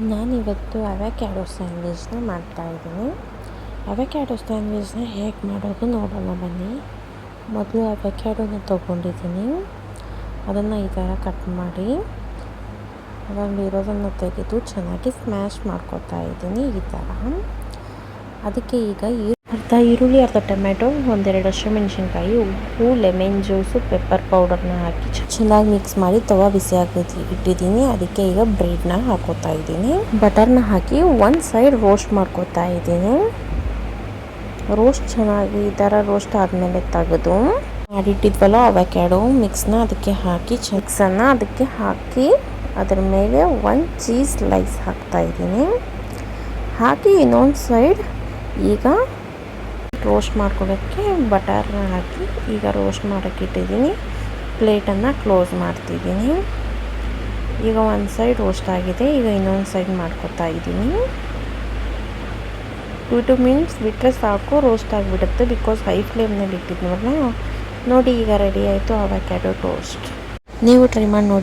ನಾನಿವತ್ತು ಅವಕ್ಯಾಡೋ ಸ್ಯಾಂಡ್ವಿಚ್ನ ಮಾಡ್ತಾಯಿದ್ದೀನಿ. ಅವಕ್ಯಾಡೋ ಸ್ಯಾಂಡ್ವಿಚ್ನ ಹೇಗೆ ಮಾಡೋದು ನೋಡೋಣ ಬನ್ನಿ. ಮೊದಲು ಅವಕ್ಯಾಡೋನ ತೊಗೊಂಡಿದ್ದೀನಿ. ಅದನ್ನು ಈ ಥರ ಕಟ್ ಮಾಡಿ ಅದರಲ್ಲಿರೋದನ್ನು ತೆಗೆದು ಚೆನ್ನಾಗಿ ಸ್ಮ್ಯಾಶ್ ಮಾಡ್ಕೊತಾ ಇದ್ದೀನಿ ಈ ಥರ. ಅದಕ್ಕೆ ಈಗ ಅರ್ಧ ಈರುಳ್ಳಿ, ಅರ್ಧ ಟೊಮೆಟೊ, ಒಂದೆರಡು ಹಸಿಮೆಣಸಿನ್ಕಾಯಿ, ಉಪ್ಪು, ಲೆಮನ್ ಜ್ಯೂಸು, ಪೆಪ್ಪರ್ ಪೌಡರ್ನ ಹಾಕಿ ಚೆನ್ನಾಗಿ ಮಿಕ್ಸ್ ಮಾಡಿ ತವಾ ಬಿಸಿ ಇಟ್ಟಿದ್ದೀನಿ. ಅದಕ್ಕೆ ಈಗ ಬ್ರೆಡ್ನ ಹಾಕೋತಾ ಇದ್ದೀನಿ. ಬಟರ್ನ ಹಾಕಿ ಒಂದು ಸೈಡ್ ರೋಸ್ಟ್ ಮಾಡ್ಕೋತಾ ಇದ್ದೀನಿ. ರೋಸ್ಟ್ ಚೆನ್ನಾಗಿ ಈ ಥರ ರೋಸ್ಟ್ ಆದಮೇಲೆ ತೆಗೆದು ಮಾಡಿಟ್ಟಿದ್ವಲ್ಲ ಅವಕ್ಯಾಡೋ ಮಿಕ್ಸ್ನ ಅದಕ್ಕೆ ಹಾಕಿ ಅದಕ್ಕೆ ಹಾಕಿ ಅದರ ಮೇಲೆ ಒಂದು ಚೀಸ್ ಸ್ಲೈಸ್ ಹಾಕ್ತಾ ಇದ್ದೀನಿ. ಹಾಕಿ ಇನ್ನೊಂದು ಸೈಡ್ ಈಗ ರೋಸ್ಟ್ ಮಾಡ್ಕೊಳ್ಳೋಕ್ಕೆ ಬಟರ್ನ ಹಾಕಿ ಈಗ ರೋಸ್ಟ್ ಮಾಡೋಕ್ಕೆ ಇಟ್ಟಿದ್ದೀನಿ. ಪ್ಲೇಟನ್ನು ಕ್ಲೋಸ್ ಮಾಡ್ತಿದ್ದೀನಿ. ಈಗ ಒಂದು ಸೈಡ್ ರೋಸ್ಟ್ ಆಗಿದೆ. ಈಗ ಇನ್ನೊಂದು ಸೈಡ್ ಮಾಡ್ಕೊತಾ ಇದ್ದೀನಿ. 2 ಮಿನಿಟ್ಸ್ ಬಿಟ್ಟರೆ ಸಾಕು, ರೋಸ್ಟ್ ಆಗಿಬಿಡುತ್ತೆ. ಬಿಕಾಸ್ ಹೈ ಫ್ಲೇಮ್ನಲ್ಲಿ ಇಟ್ಟಿದ್ನಲ್ಲ. ನೋಡಿ ಈಗ ರೆಡಿ ಆಯಿತು ಅವಕ್ಯಾಡೋ ಟೋಸ್ಟ್. ನೀವು ಟ್ರೈ ಮಾಡಿ ನೋಡಿ.